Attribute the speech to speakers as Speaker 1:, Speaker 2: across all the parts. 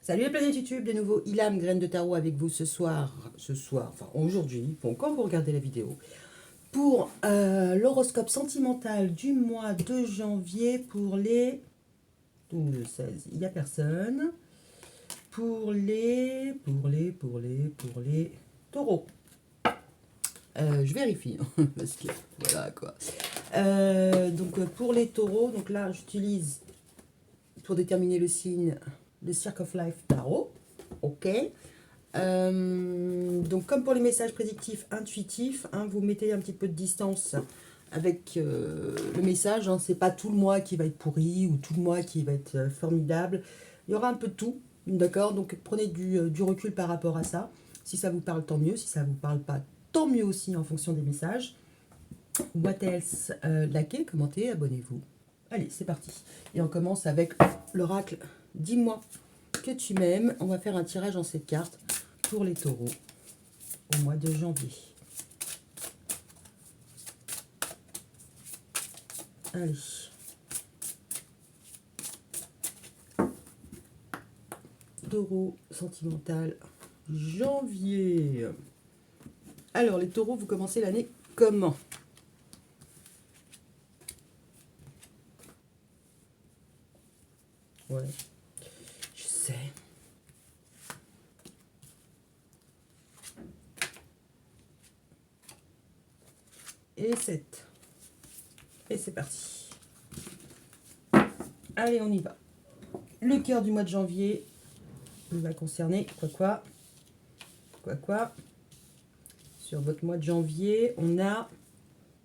Speaker 1: Salut la planète YouTube, de nouveau Ilham Graine de Tarot avec vous enfin aujourd'hui, bon, quand vous regardez la vidéo, pour l'horoscope sentimental du mois de janvier pour les 16, il n'y a personne, pour les taureaux. Je vérifie, parce que voilà quoi. Donc pour les taureaux, donc là j'utilise pour déterminer le signe le Circle of Life Tarot. Ok. Donc comme pour les messages prédictifs intuitifs, hein, vous mettez un petit peu de distance avec le message. Hein, c'est pas tout le mois qui va être pourri ou tout le mois qui va être formidable. Il y aura un peu de tout, d'accord. Donc prenez du recul par rapport à ça. Si ça vous parle, tant mieux. Si ça vous parle pas, tant mieux aussi en fonction des messages. What else? Likez, commentez, abonnez-vous. Allez, c'est parti. Et on commence avec l'oracle. Dis-moi que tu m'aimes. On va faire un tirage en cette carte pour les taureaux au mois de janvier. Allez. Taureau sentimental janvier. Alors, les taureaux, vous commencez l'année comment? Ouais, je sais. Et 7. Et c'est parti. Allez, on y va. Le cœur du mois de janvier va concerner quoi. Sur votre mois de janvier, on a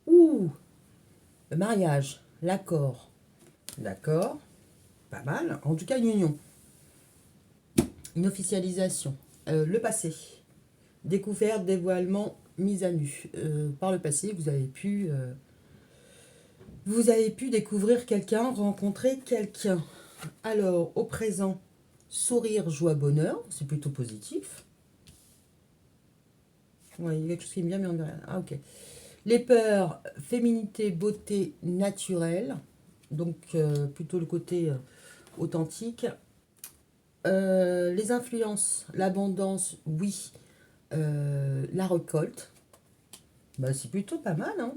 Speaker 1: le mariage, l'accord. D'accord, pas mal. En tout cas, une union, une officialisation. Le passé, découverte, dévoilement, mise à nu. Par le passé, vous avez pu découvrir quelqu'un, rencontrer quelqu'un. Alors, au présent, sourire, joie, bonheur, c'est plutôt positif. Ouais, il y a quelque chose qui me vient, mais on ne rien. Ah, ok. Les peurs, féminité, beauté, naturelle. Donc, plutôt le côté authentique. Les influences, l'abondance, oui. La récolte, bah, c'est plutôt pas mal. Hein.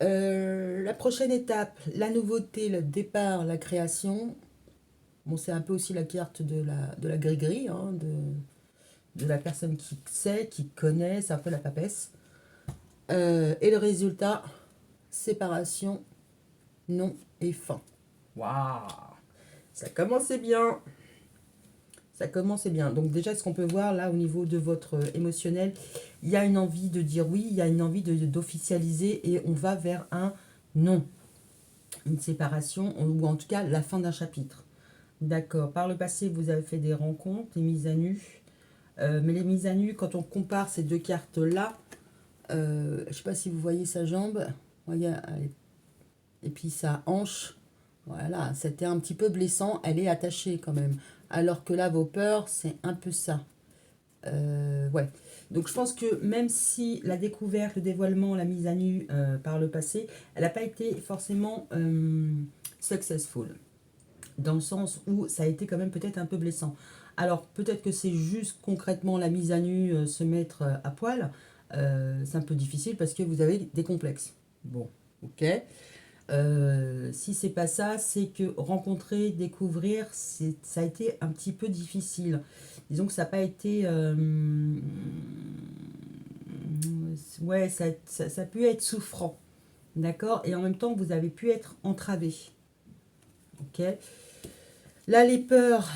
Speaker 1: La prochaine étape, la nouveauté, le départ, la création. Bon, c'est un peu aussi la carte de la gris-gris, hein, de la personne qui sait, qui connaît, c'est un peu la papesse. Et le résultat, séparation, non et fin. Waouh, ça commençait bien. Ça commence bien. Donc déjà, ce qu'on peut voir là au niveau de votre émotionnel, il y a une envie de dire oui, il y a une envie d'officialiser et on va vers un non. Une séparation ou en tout cas la fin d'un chapitre. D'accord. Par le passé, vous avez fait des rencontres, des mises à nu. Mais les mises à nu, quand on compare ces deux cartes-là, je ne sais pas si vous voyez sa jambe. Voyez, et puis sa hanche. Voilà, c'était un petit peu blessant. Elle est attachée quand même. Alors que là, vos peurs, c'est un peu ça. Ouais. Donc je pense que même si la découverte, le dévoilement, la mise à nu par le passé, elle n'a pas été forcément successful. Dans le sens où ça a été quand même peut-être un peu blessant. Alors peut-être que c'est juste concrètement la mise à nu, se mettre à poil. C'est un peu difficile parce que vous avez des complexes. Bon, ok. Si c'est pas ça, c'est que rencontrer, découvrir, ça a été un petit peu difficile. Disons que ça n'a pas été. Ouais, ça a pu être souffrant. D'accord. Et en même temps, vous avez pu être entravé. Ok. Là, les peurs,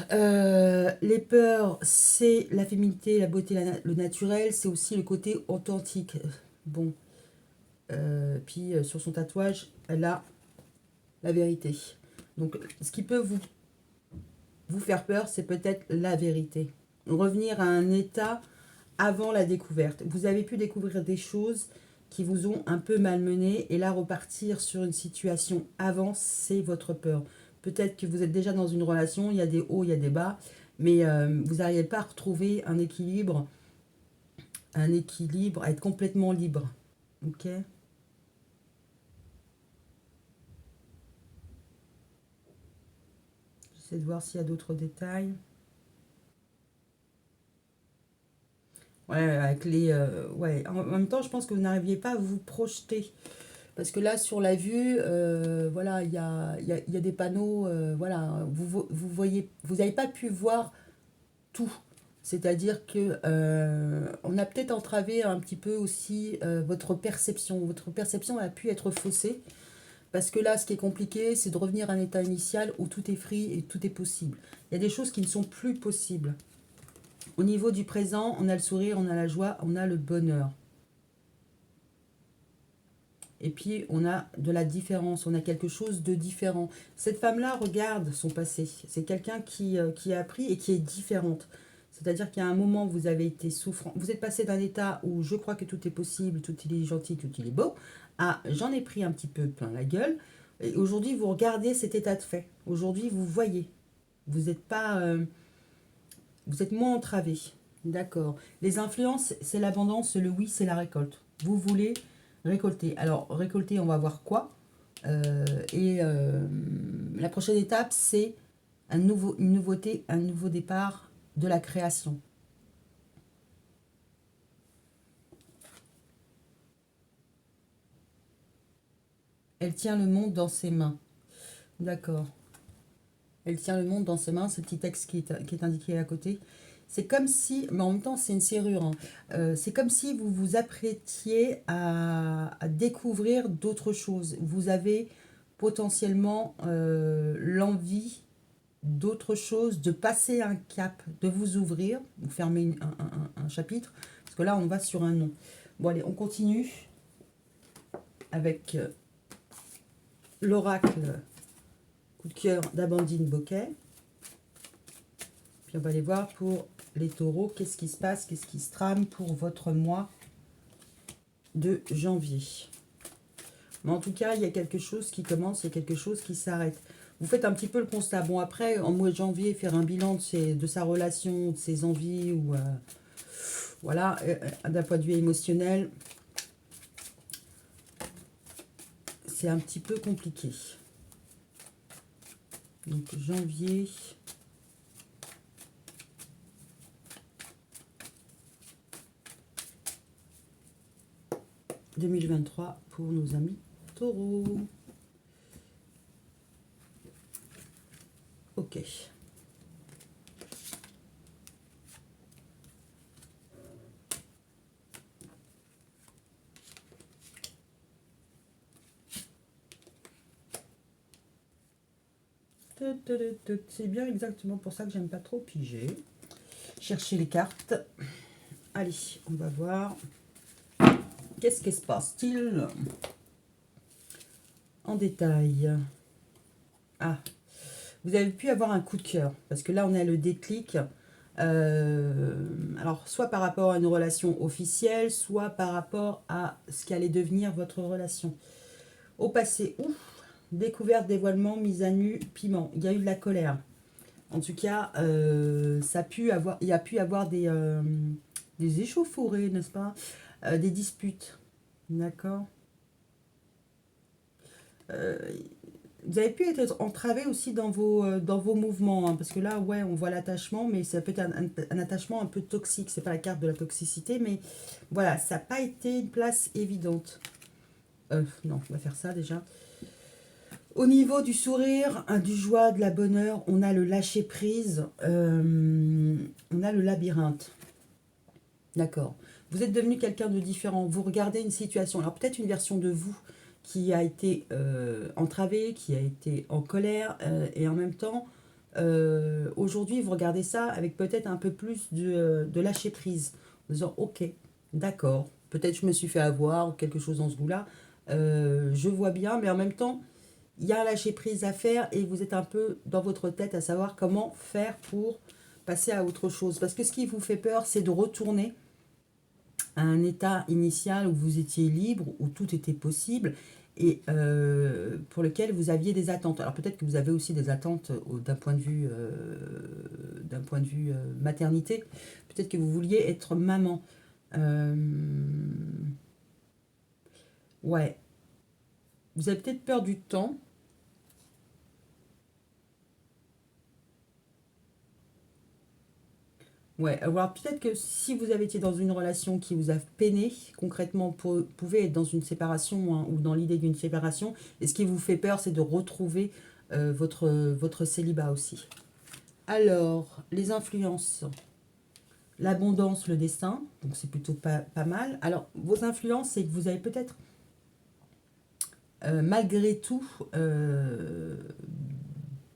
Speaker 1: c'est la féminité, la beauté, le naturel. C'est aussi le côté authentique. Bon. Puis sur son tatouage, elle a la vérité. Donc, ce qui peut vous faire peur, c'est peut-être la vérité. Revenir à un état avant la découverte. Vous avez pu découvrir des choses qui vous ont un peu malmené et là repartir sur une situation avant, c'est votre peur. Peut-être que vous êtes déjà dans une relation, il y a des hauts, il y a des bas, mais vous n'arrivez pas à retrouver un équilibre, à être complètement libre. Ok. J'essaie de voir s'il y a d'autres détails. Ouais, avec les... ouais, en même temps, je pense que vous n'arriviez pas à vous projeter. Parce que là, sur la vue, voilà, il y a des panneaux, voilà, vous voyez, vous n'avez pas pu voir tout. C'est-à-dire que on a peut-être entravé un petit peu aussi votre perception. Votre perception a pu être faussée. Parce que là, ce qui est compliqué, c'est de revenir à un état initial où tout est free et tout est possible. Il y a des choses qui ne sont plus possibles. Au niveau du présent, on a le sourire, on a la joie, on a le bonheur. Et puis, on a de la différence, on a quelque chose de différent. Cette femme-là regarde son passé. C'est quelqu'un qui a appris et qui est différente. C'est-à-dire qu'à un moment, vous avez été souffrant. Vous êtes passé d'un état où je crois que tout est possible, tout il est gentil, tout il est beau, à j'en ai pris un petit peu plein la gueule. Et aujourd'hui, vous regardez cet état de fait. Aujourd'hui, vous voyez. Vous n'êtes pas... vous êtes moins entravé. D'accord. Les influences, c'est l'abondance, le oui, c'est la récolte. Vous voulez récolter. Alors, récolter, on va voir quoi. La prochaine étape, c'est une nouveauté, un nouveau départ de la création. Elle tient le monde dans ses mains. D'accord. Elle tient le monde dans ses mains, c'est le petit texte qui est indiqué à côté. C'est comme si, mais en même temps c'est une serrure, hein. C'est comme si vous vous apprêtiez à découvrir d'autres choses. Vous avez potentiellement l'envie d'autres choses, de passer un cap, de vous ouvrir, vous fermez un chapitre, parce que là on va sur un nom. Bon allez, on continue avec l'oracle coup de cœur d'Amandine Boquet. Puis on va aller voir pour les taureaux, qu'est-ce qui se passe, qu'est-ce qui se trame pour votre mois de janvier. Mais en tout cas, il y a quelque chose qui commence, il y a quelque chose qui s'arrête. Vous faites un petit peu le constat. Bon, après, en mois de janvier, faire un bilan de sa relation, de ses envies, ou voilà, d'un point de vue émotionnel, c'est un petit peu compliqué. Donc, janvier... 2023 pour nos amis taureaux. Ok. C'est bien exactement pour ça que j'aime pas trop piger. Chercher les cartes. Allez, on va voir. Qu'est-ce qui se passe-t-il en détail? Ah, vous avez pu avoir un coup de cœur, parce que là, on a le déclic. Alors, soit par rapport à une relation officielle, soit par rapport à ce qui allait devenir votre relation. Au passé, ouf, découverte, dévoilement, mise à nu, piment. Il y a eu de la colère. En tout cas, il y a pu avoir des échauffourées, n'est-ce pas? Des disputes. D'accord. Euh, Vous avez pu être entravé aussi dans vos mouvements, hein, parce que là, ouais, on voit l'attachement, mais ça peut être un attachement un peu toxique. C'est pas la carte de la toxicité, mais voilà, ça n'a pas été une place évidente. Non, on va faire ça déjà. Au niveau du sourire, hein, du joie, de la bonheur, on a le lâcher prise, on a le labyrinthe. D'accord. Vous êtes devenu quelqu'un de différent. Vous regardez une situation. Alors peut-être une version de vous qui a été entravée, qui a été en colère, et en même temps, aujourd'hui, vous regardez ça avec peut-être un peu plus de lâcher prise. En disant, ok, d'accord, peut-être je me suis fait avoir, ou quelque chose dans ce goût-là. Je vois bien, mais en même temps, il y a un lâcher prise à faire et vous êtes un peu dans votre tête à savoir comment faire pour passer à autre chose. Parce que ce qui vous fait peur, c'est de retourner à un état initial où vous étiez libre, où tout était possible et pour lequel vous aviez des attentes. Alors peut-être que vous avez aussi des attentes d'un point de vue maternité. Peut-être que vous vouliez être maman. Euh, ouais, vous avez peut-être peur du temps. Ouais, alors peut-être que si vous avez été dans une relation qui vous a peiné, concrètement, vous pouvez être dans une séparation hein, ou dans l'idée d'une séparation, et ce qui vous fait peur, c'est de retrouver votre célibat aussi. Alors, les influences, l'abondance, le destin, donc c'est plutôt pas mal. Alors, vos influences, c'est que vous avez peut-être, malgré tout,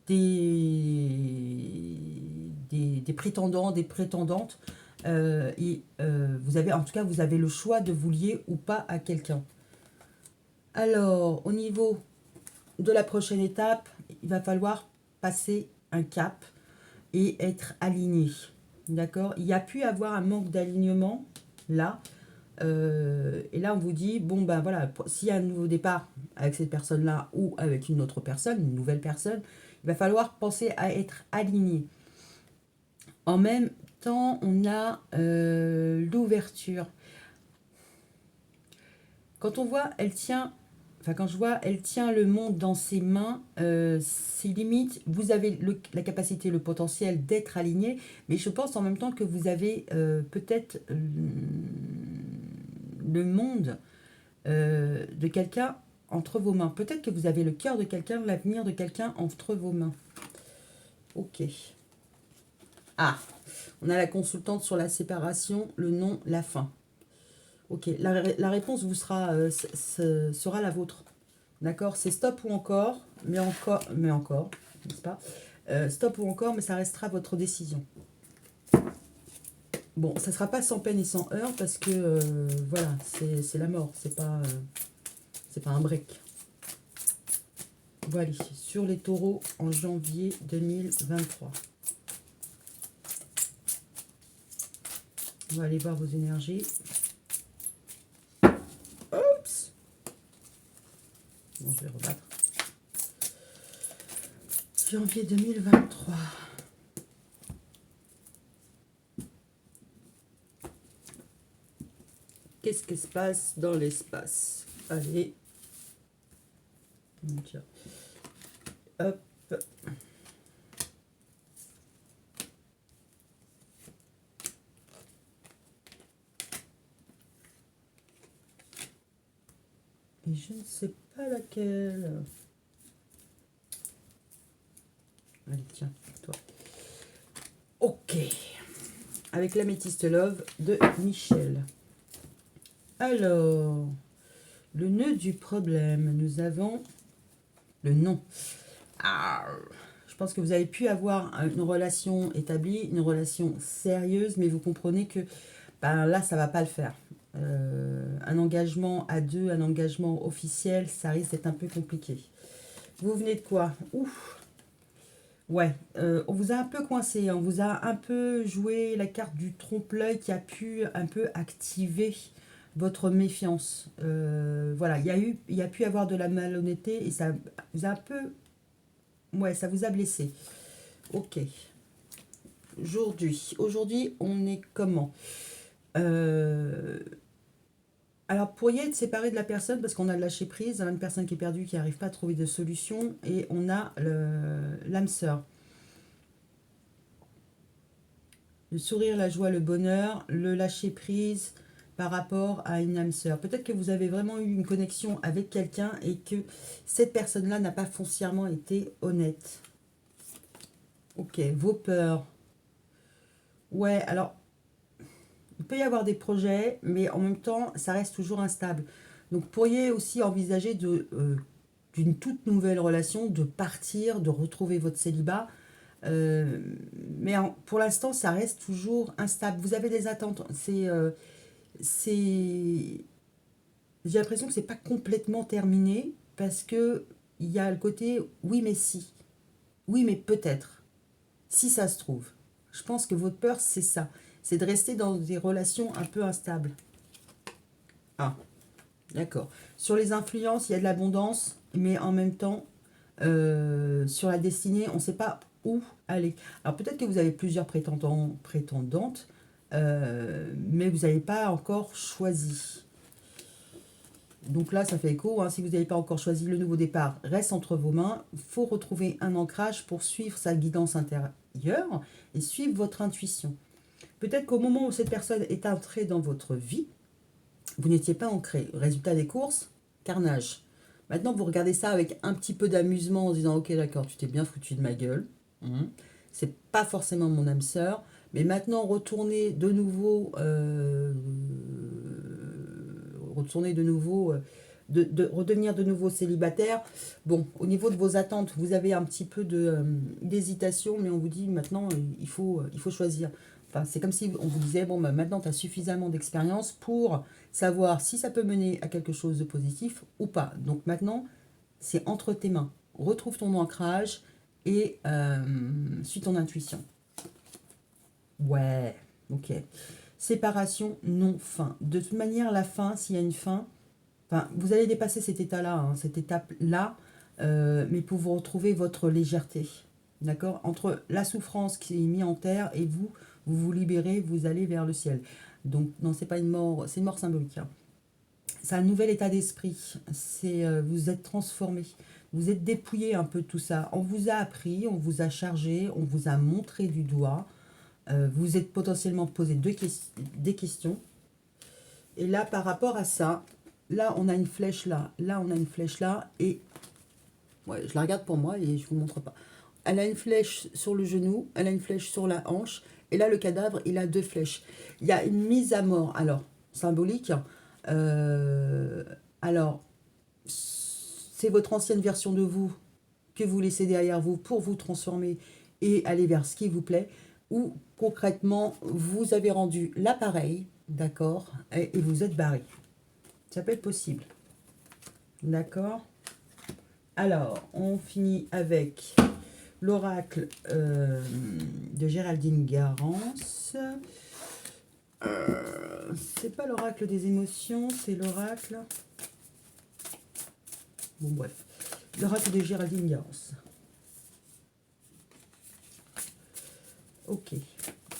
Speaker 1: des prétendants, des prétendantes, vous avez, en tout cas, vous avez le choix de vous lier ou pas à quelqu'un. Alors, au niveau de la prochaine étape, il va falloir passer un cap et être aligné. D'accord? Il y a pu avoir un manque d'alignement là. Et là, on vous dit, bon, ben voilà, s'il y a un nouveau départ avec cette personne-là ou avec une autre personne, une nouvelle personne, il va falloir penser à être aligné. En même temps, on a l'ouverture. Quand on voit, elle tient, enfin quand je vois, elle tient le monde dans ses mains, c'est limite, vous avez la capacité, le potentiel d'être aligné, mais je pense en même temps que vous avez peut-être le monde de quelqu'un entre vos mains. Peut-être que vous avez le cœur de quelqu'un, l'avenir de quelqu'un entre vos mains. Ok. Ah, on a la consultante sur la séparation, le nom, la fin. Ok, la réponse vous sera la vôtre. D'accord? C'est stop ou encore, mais encore, n'est-ce pas? Stop ou encore, mais ça restera votre décision. Bon, ça ne sera pas sans peine et sans heurts parce que, voilà, c'est la mort, c'est pas un break. Voilà, sur les taureaux en janvier 2023. On va aller voir vos énergies. Oups! Bon, je vais rebattre. Janvier 2023. Qu'est-ce qui se passe dans l'espace? Allez. Hop. Et je ne sais pas laquelle. Allez, tiens, toi. Ok. Avec l'améthyste love de Michel. Alors, le nœud du problème, nous avons le nom. Ah, je pense que vous avez pu avoir une relation établie, une relation sérieuse, mais vous comprenez que ben, là, ça va pas le faire. Un engagement à deux, un engagement officiel, ça risque d'être un peu compliqué. Vous venez de quoi? Ouf. Ouais, on vous a un peu coincé, on vous a un peu joué la carte du trompe-l'œil qui a pu un peu activer votre méfiance. Voilà, il y a pu avoir de la malhonnêteté et ça vous a un peu, ouais, ça vous a blessé. Ok. Aujourd'hui, on est comment? Euh, alors, pour y être séparé de la personne, parce qu'on a le lâcher prise, on a une personne qui est perdue, qui n'arrive pas à trouver de solution, et on a l'âme sœur. Le sourire, la joie, le bonheur, le lâcher prise par rapport à une âme sœur. Peut-être que vous avez vraiment eu une connexion avec quelqu'un et que cette personne-là n'a pas foncièrement été honnête. Ok, vos peurs. Ouais, alors, il peut y avoir des projets, mais en même temps, ça reste toujours instable. Donc, pourriez aussi envisager d'une toute nouvelle relation, de partir, de retrouver votre célibat. Euh, mais pour l'instant, ça reste toujours instable. Vous avez des attentes. C'est, j'ai l'impression que c'est pas complètement terminé parce que il y a le côté oui mais si, oui mais peut-être, si ça se trouve. Je pense que votre peur c'est ça, c'est de rester dans des relations un peu instables. Ah, d'accord. Sur les influences, il y a de l'abondance, mais en même temps, sur la destinée, on ne sait pas où aller. Alors peut-être que vous avez plusieurs prétendants, prétendantes, mais vous n'avez pas encore choisi. Donc là, ça fait écho. Hein, si vous n'avez pas encore choisi le nouveau départ, reste entre vos mains. Il faut retrouver un ancrage pour suivre sa guidance intérieure et suivre votre intuition. Peut-être qu'au moment où cette personne est entrée dans votre vie, vous n'étiez pas ancré. Résultat des courses, carnage. Maintenant, vous regardez ça avec un petit peu d'amusement en se disant, ok, d'accord, tu t'es bien foutu de ma gueule. C'est pas forcément mon âme sœur. Mais maintenant, retourner de nouveau, redevenir de nouveau célibataire. Bon, au niveau de vos attentes, vous avez un petit peu d'hésitation, mais on vous dit maintenant, il faut choisir. Enfin, c'est comme si on vous disait, bon, bah, maintenant, tu as suffisamment d'expérience pour savoir si ça peut mener à quelque chose de positif ou pas. Donc maintenant, c'est entre tes mains. Retrouve ton ancrage et suis ton intuition. Ouais, ok. Séparation, non, fin. De toute manière, la fin, s'il y a une fin, enfin, vous allez dépasser cet état-là, hein, cette étape-là, mais pour vous retrouver votre légèreté. D'accord? Entre la souffrance qui est mise en terre et vous vous libérez, vous allez vers le ciel. Donc, non, c'est pas une mort, c'est une mort symbolique, hein. C'est un nouvel état d'esprit. Vous êtes transformé. Vous êtes dépouillé un peu de tout ça. On vous a appris, on vous a chargé, on vous a montré du doigt. Vous êtes potentiellement posé des questions. Et là, par rapport à ça, là, on a une flèche là. Là, on a une flèche là. Et ouais, je la regarde pour moi et je ne vous montre pas. Elle a une flèche sur le genou, elle a une flèche sur la hanche. Et là, le cadavre, il a deux flèches. Il y a une mise à mort. Alors, symbolique. Euh, alors, c'est votre ancienne version de vous que vous laissez derrière vous pour vous transformer et aller vers ce qui vous plaît. Ou concrètement, vous avez rendu l'appareil, d'accord, et vous êtes barré. Ça peut être possible. D'accord. Alors, on finit avec l'oracle de Géraldine Garance. C'est pas l'oracle des émotions, c'est l'oracle... Bon, bref. L'oracle de Géraldine Garance. Ok.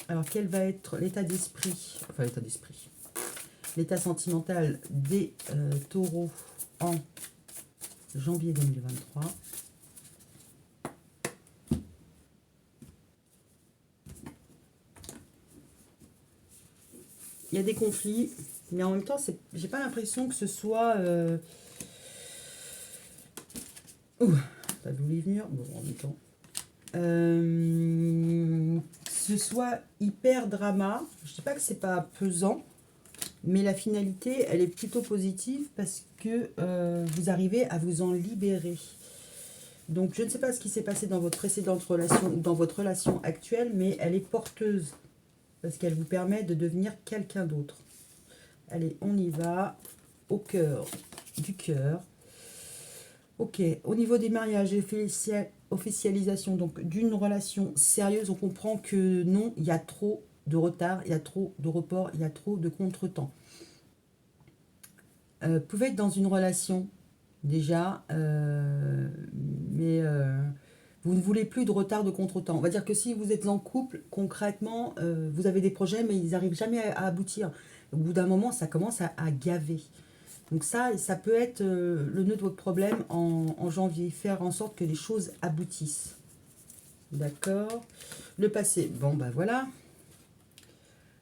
Speaker 1: Alors, quel va être l'état d'esprit, enfin l'état d'esprit, l'état sentimental des taureaux en janvier 2023? Il y a des conflits, mais en même temps, j'ai pas l'impression que ce soit... Ouh, t'as voulu venir. Bon, en même temps. Ce soit hyper drama. Je dis pas que c'est pas pesant, mais la finalité, elle est plutôt positive parce que vous arrivez à vous en libérer. Donc, je ne sais pas ce qui s'est passé dans votre précédente relation ou dans votre relation actuelle, mais elle est porteuse parce qu'elle vous permet de devenir quelqu'un d'autre. Allez, on y va. Au cœur du cœur. Ok, au niveau des mariages et officialisation donc d'une relation sérieuse, on comprend que non, il y a trop de retard, il y a trop de report, il y a trop de contretemps. Vous pouvez être dans une relation déjà, mais vous ne voulez plus de retard, de contretemps. On va dire que si vous êtes en couple, concrètement, vous avez des projets, mais ils n'arrivent jamais à aboutir. Au bout d'un moment, ça commence à gaver. Donc ça peut être le nœud de votre problème en janvier. Faire en sorte que les choses aboutissent. D'accord. Le passé, bon ben voilà.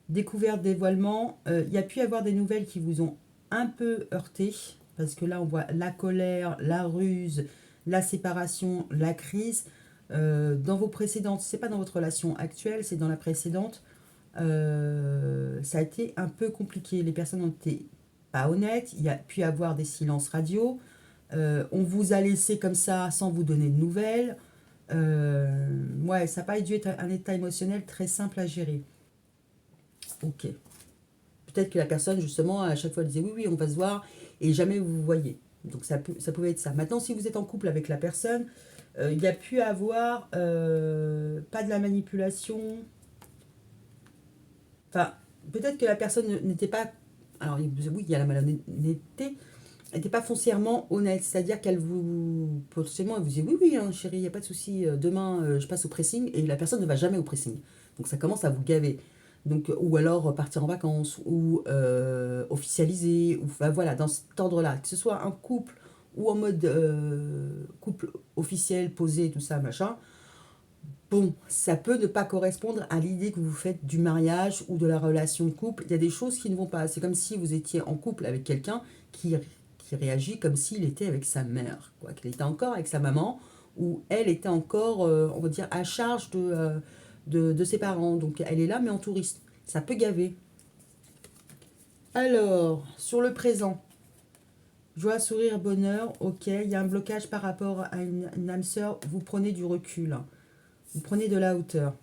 Speaker 1: Découverte, dévoilement. Il y a pu y avoir des nouvelles qui vous ont un peu heurté. Parce que là, on voit la colère, la ruse, la séparation, la crise. Dans vos précédentes, c'est pas dans votre relation actuelle, c'est dans la précédente. Ça a été un peu compliqué. Les personnes ont été pas honnêtes. Il y a pu avoir des silences radio. On vous a laissé comme ça sans vous donner de nouvelles. Ouais, ça n'a pas dû être un état émotionnel très simple à gérer. Ok. Peut-être que la personne, justement, à chaque fois, elle disait oui, oui, on va se voir, et jamais vous vous voyez. Donc ça pouvait être ça. Maintenant, si vous êtes en couple avec la personne, il y a pu avoir pas de la manipulation. Enfin, peut-être que la personne n'était pas... Alors, oui, il y a la malhonnêteté. Elle n'était pas foncièrement honnête. C'est-à-dire qu'elle vous... Potentiellement, elle vous dit, oui, oui, hein, chérie, il n'y a pas de souci. Demain, je passe au pressing. Et la personne ne va jamais au pressing. Donc, ça commence à vous gaver. Donc, ou alors partir en vacances, ou officialiser, ou enfin, voilà, dans cet ordre-là. Que ce soit un couple ou en mode couple officiel, posé, tout ça, machin. Bon, ça peut ne pas correspondre à l'idée que vous faites du mariage ou de la relation de couple. Il y a des choses qui ne vont pas. C'est comme si vous étiez en couple avec quelqu'un qui réagit comme s'il était avec sa mère, quoi. Qu'il était encore avec sa maman, ou elle était encore, on va dire, à charge de ses parents. Donc elle est là, mais en touriste. Ça peut gaver. Alors, sur le présent, joie, sourire, bonheur, ok. Il y a un blocage par rapport à une âme sœur. Vous prenez du recul. Vous prenez de la hauteur.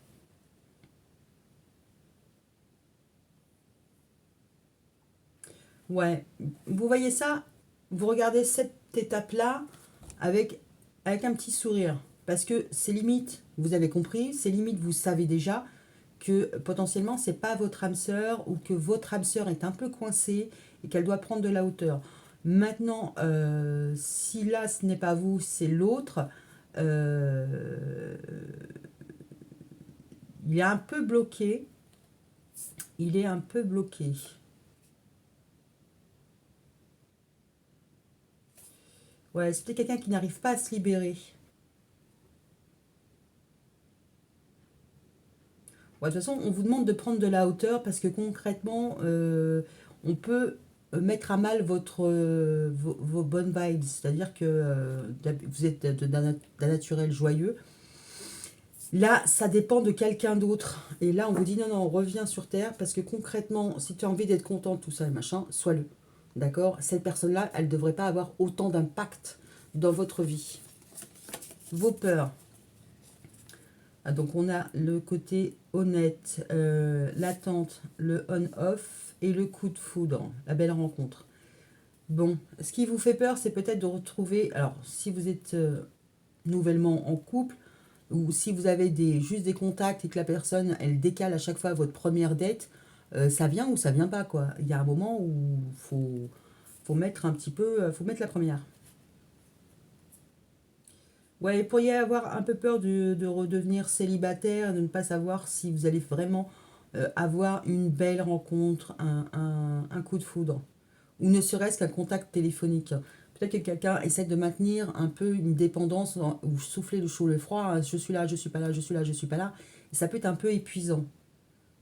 Speaker 1: Ouais, vous voyez ça, vous regardez cette étape-là avec, avec un petit sourire. Parce que c'est limite, vous avez compris, c'est limite, vous savez déjà que potentiellement, c'est pas votre âme sœur ou que votre âme sœur est un peu coincée et qu'elle doit prendre de la hauteur. Maintenant, si là, ce n'est pas vous, c'est l'autre, euh, il est un peu bloqué. Il est un peu bloqué. Ouais, c'est peut-être quelqu'un qui n'arrive pas à se libérer. Ouais, de toute façon, on vous demande de prendre de la hauteur parce que concrètement, on peut mettre à mal vos bonnes vibes. C'est-à-dire que vous êtes d'un naturel joyeux. Là, ça dépend de quelqu'un d'autre. Et là, on vous dit non, non, on revient sur Terre parce que concrètement, si tu as envie d'être content, tout ça et machin, sois-le. D'accord. Cette personne-là, elle ne devrait pas avoir autant d'impact dans votre vie. Vos peurs. Ah, donc on a le côté honnête, l'attente, le on-off et le coup de foudre, la belle rencontre. Bon, ce qui vous fait peur, c'est peut-être de retrouver, alors si vous êtes nouvellement en couple, ou si vous avez juste des contacts et que la personne, elle décale à chaque fois votre première date, ça vient ou ça vient pas, quoi. Il y a un moment où faut mettre un petit peu, faut mettre la première. Ouais, il pourriez avoir un peu peur de redevenir célibataire, de ne pas savoir si vous allez vraiment avoir une belle rencontre, un coup de foudre, ou ne serait-ce qu'un contact téléphonique. Peut-être que quelqu'un essaie de maintenir un peu une dépendance, ou souffler le chaud, le froid, hein, je suis là, je suis pas là, je suis là, je suis pas là. Et ça peut être un peu épuisant,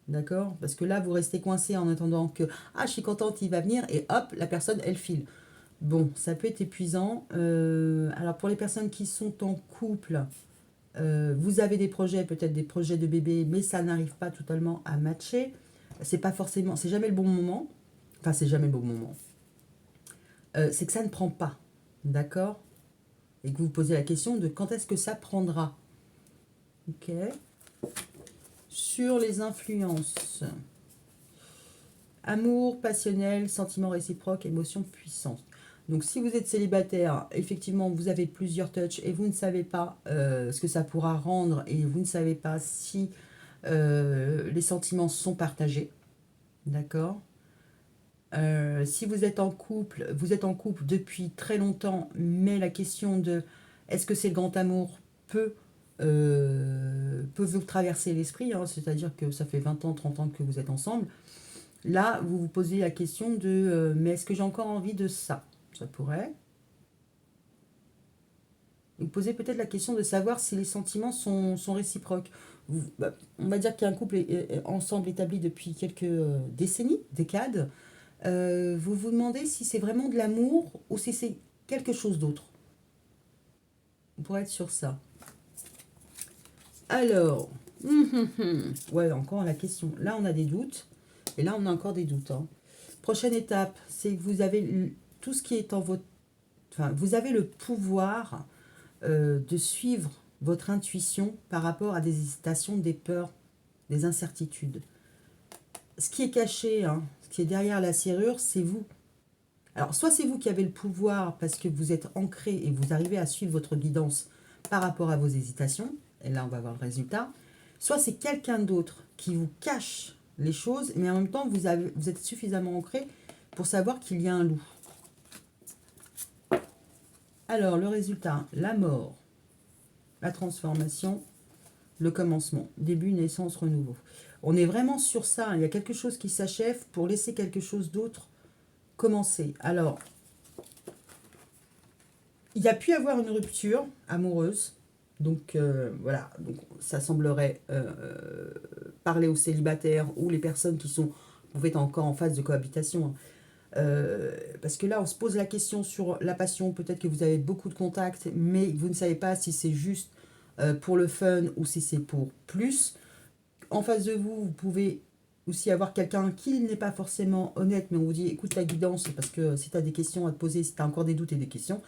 Speaker 1: d'accord? Parce que là, vous restez coincé en attendant que, ah, je suis contente, il va venir, et hop, la personne, elle file. Bon, ça peut être épuisant. Alors pour les personnes qui sont en couple, vous avez des projets, peut-être des projets de bébé, mais ça n'arrive pas totalement à matcher. C'est pas forcément, c'est jamais le bon moment. Enfin, c'est jamais le bon moment. C'est que ça ne prend pas, d'accord? Et que vous vous posez la question de quand est-ce que ça prendra. Ok. Sur les influences. Amour passionnel, sentiment réciproque, émotion puissante. Donc si vous êtes célibataire, effectivement, vous avez plusieurs touches et vous ne savez pas ce que ça pourra rendre et vous ne savez pas si les sentiments sont partagés. D'accord. Si vous êtes en couple depuis très longtemps, mais la question de est-ce que c'est le grand amour peut vous traverser l'esprit, hein, c'est-à-dire que ça fait 20 ans, 30 ans que vous êtes ensemble. Là, vous vous posez la question de mais est-ce que j'ai encore envie de ça? Ça pourrait. Vous posez peut-être la question de savoir si les sentiments sont réciproques. On va dire qu'il y a un couple ensemble établi depuis quelques décennies, décades. Vous vous demandez si c'est vraiment de l'amour ou si c'est quelque chose d'autre. Pour être sur ça. Alors, ouais, encore la question. Là, on a des doutes. Et là, on a encore des doutes, hein. Prochaine étape, c'est que vous avez tout ce qui est en votre... Enfin, vous avez le pouvoir de suivre votre intuition par rapport à des hésitations, des peurs, des incertitudes. Ce qui est caché, hein, ce qui est derrière la serrure, c'est vous. Alors, soit c'est vous qui avez le pouvoir parce que vous êtes ancré et vous arrivez à suivre votre guidance par rapport à vos hésitations, et là on va voir le résultat, soit c'est quelqu'un d'autre qui vous cache les choses, mais en même temps vous êtes suffisamment ancré pour savoir qu'il y a un loup. Alors, le résultat, la mort, la transformation, le commencement, début, naissance, renouveau. On est vraiment sur ça, hein. Il y a quelque chose qui s'achève pour laisser quelque chose d'autre commencer. Alors, il y a pu y avoir une rupture amoureuse, Donc voilà, donc, ça semblerait parler aux célibataires ou les personnes qui sont, vous êtes encore en phase de cohabitation, hein. Parce que là, on se pose la question sur la passion. Peut-être que vous avez beaucoup de contacts, mais vous ne savez pas si c'est juste pour le fun ou si c'est pour plus. En face de vous, vous pouvez aussi avoir quelqu'un qui n'est pas forcément honnête, mais on vous dit écoute la guidance, parce que si tu as des questions à te poser, si tu as encore des doutes et des questions,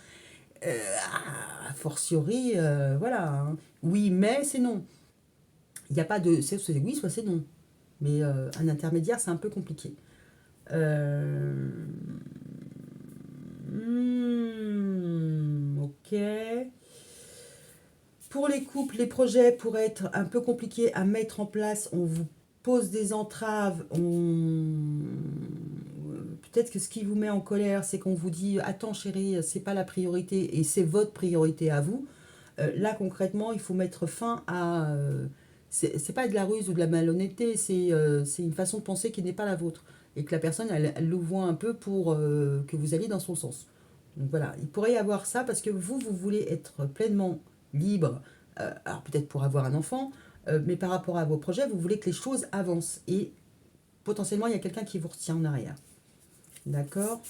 Speaker 1: a fortiori, voilà, hein. Oui, mais c'est non. Il n'y a pas de. C'est oui, soit c'est non. Mais un intermédiaire, c'est un peu compliqué. Ok. Pour les couples, les projets pourraient être un peu compliqués à mettre en place. On vous pose des entraves. Peut-être que ce qui vous met en colère, c'est qu'on vous dit attends chérie, c'est pas la priorité et c'est votre priorité à vous. Là concrètement, il faut mettre fin à. C'est pas de la ruse ou de la malhonnêteté, c'est une façon de penser qui n'est pas la vôtre. Et que la personne, elle le voit un peu pour que vous alliez dans son sens. Donc voilà, il pourrait y avoir ça parce que vous voulez être pleinement libre, alors peut-être pour avoir un enfant, mais par rapport à vos projets, vous voulez que les choses avancent. Et potentiellement, il y a quelqu'un qui vous retient en arrière. D'accord.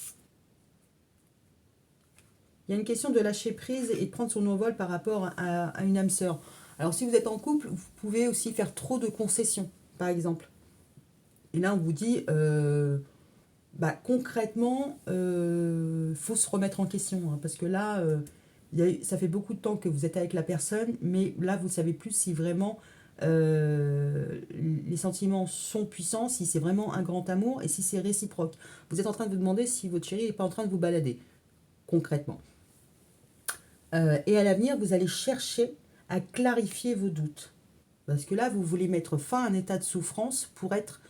Speaker 1: Il y a une question de lâcher prise et de prendre son envol par rapport à une âme sœur. Alors si vous êtes en couple, vous pouvez aussi faire trop de concessions, par exemple. Et là, on vous dit, concrètement, faut se remettre en question, hein, parce que là, ça fait beaucoup de temps que vous êtes avec la personne, mais là, vous ne savez plus si vraiment les sentiments sont puissants, si c'est vraiment un grand amour et si c'est réciproque. Vous êtes en train de vous demander si votre chéri n'est pas en train de vous balader, concrètement. Et à l'avenir, vous allez chercher à clarifier vos doutes. Parce que là, vous voulez mettre fin à un état de souffrance pour être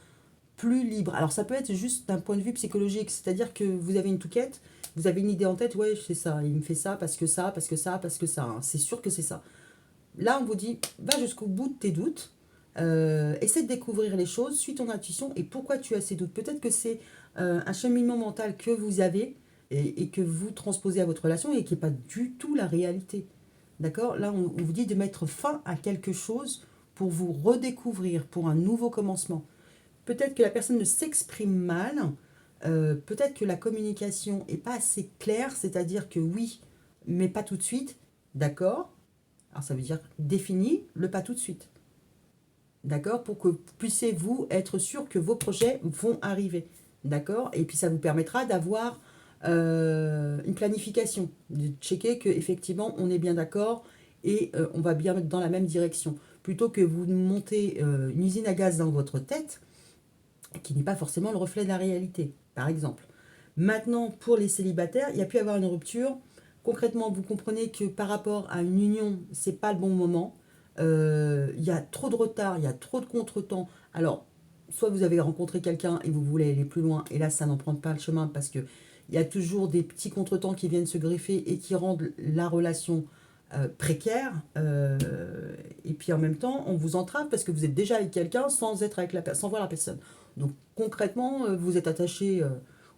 Speaker 1: plus libre. Alors ça peut être juste d'un point de vue psychologique, c'est-à-dire que vous avez une touquette, vous avez une idée en tête, ouais, c'est ça, il me fait ça, parce que ça, parce que ça, parce que ça, hein. C'est sûr que c'est ça. Là, on vous dit, va jusqu'au bout de tes doutes, essaie de découvrir les choses, suis ton intuition et pourquoi tu as ces doutes. Peut-être que c'est un cheminement mental que vous avez et que vous transposez à votre relation et qui n'est pas du tout la réalité. D'accord. Là, on vous dit de mettre fin à quelque chose pour vous redécouvrir, pour un nouveau commencement. Peut-être que la personne ne s'exprime mal, peut-être que la communication n'est pas assez claire, c'est-à-dire que oui, mais pas tout de suite, d'accord. Alors ça veut dire défini le pas tout de suite, d'accord, pour que vous puissiez vous être sûr que vos projets vont arriver, d'accord. Et puis ça vous permettra d'avoir une planification, de checker que effectivement on est bien d'accord et on va bien dans la même direction, plutôt que vous montez une usine à gaz dans votre tête qui n'est pas forcément le reflet de la réalité, par exemple. Maintenant, pour les célibataires, il y a pu y avoir une rupture. Concrètement, vous comprenez que par rapport à une union, c'est pas le bon moment. Il y a trop de retard, il y a trop de contretemps. Alors, soit vous avez rencontré quelqu'un et vous voulez aller plus loin, et là, ça n'en prend pas le chemin parce que il y a toujours des petits contretemps qui viennent se greffer et qui rendent la relation précaire. Et puis en même temps, on vous entrave parce que vous êtes déjà avec quelqu'un sans être avec sans voir la personne. Donc concrètement, vous êtes attaché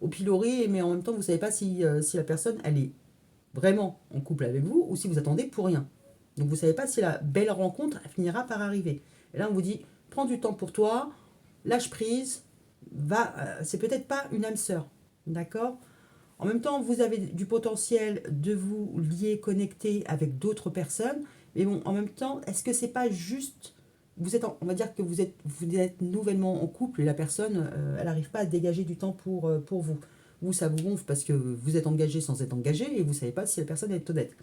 Speaker 1: au pilori, mais en même temps, vous ne savez pas si la personne, elle est vraiment en couple avec vous ou si vous attendez pour rien. Donc vous ne savez pas si la belle rencontre finira par arriver. Et là, on vous dit, prends du temps pour toi, lâche prise, c'est peut-être pas une âme sœur, d'accord. En même temps, vous avez du potentiel de vous lier, connecter avec d'autres personnes, mais bon, en même temps, est-ce que c'est pas juste on va dire que vous êtes nouvellement en couple et la personne, elle n'arrive pas à dégager du temps pour vous. Vous, ça vous gonfle parce que vous êtes engagé sans être engagé et vous ne savez pas si la personne est honnête.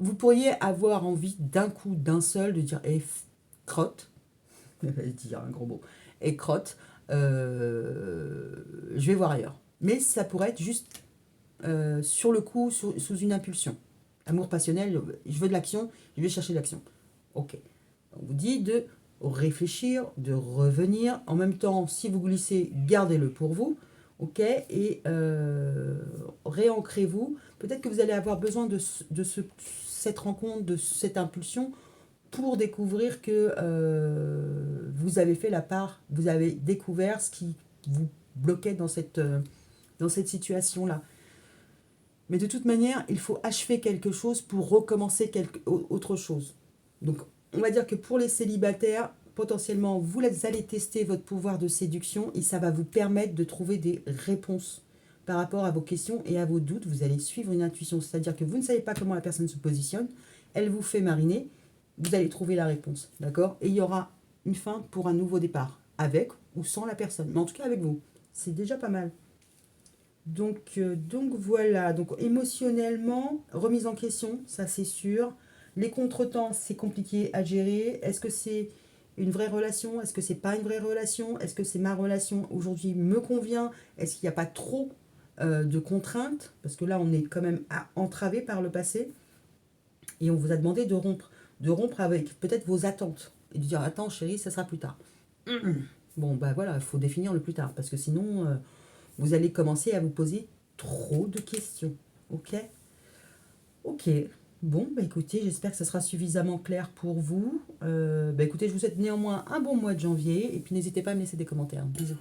Speaker 1: Vous pourriez avoir envie d'un coup, d'un seul, de dire crotte, je vais dire un gros mot, crotte, je vais voir ailleurs. Mais ça pourrait être juste sur le coup, sous une impulsion. Amour passionnel, je veux de l'action, je vais chercher de l'action. Ok. On vous dit de réfléchir, de revenir. En même temps, si vous glissez, gardez-le pour vous. Ok. Et réancrez-vous. Peut-être que vous allez avoir besoin cette rencontre, de cette impulsion pour découvrir que vous avez fait la part, vous avez découvert ce qui vous bloquait dans cette situation-là. Mais de toute manière, il faut achever quelque chose pour recommencer autre chose. Donc, on va dire que pour les célibataires, potentiellement, vous allez tester votre pouvoir de séduction et ça va vous permettre de trouver des réponses par rapport à vos questions et à vos doutes. Vous allez suivre une intuition, c'est-à-dire que vous ne savez pas comment la personne se positionne, elle vous fait mariner, vous allez trouver la réponse, d'accord? Et il y aura une fin pour un nouveau départ, avec ou sans la personne, mais en tout cas avec vous. C'est déjà pas mal. Donc voilà, donc émotionnellement, remise en question, ça c'est sûr. Les contretemps, c'est compliqué à gérer. Est-ce que c'est une vraie relation? Est-ce que c'est pas une vraie relation? Est-ce que c'est ma relation aujourd'hui me convient? Est-ce qu'il n'y a pas trop de contraintes? Parce que là, on est quand même entravé par le passé et on vous a demandé de rompre avec peut-être vos attentes et de dire attends chérie, ça sera plus tard. Bon, bah voilà, il faut définir le plus tard parce que sinon, vous allez commencer à vous poser trop de questions. Ok? Ok. Bon, bah écoutez, j'espère que ça sera suffisamment clair pour vous. Bah écoutez, je vous souhaite néanmoins un bon mois de janvier et puis n'hésitez pas à me laisser des commentaires. Bisous.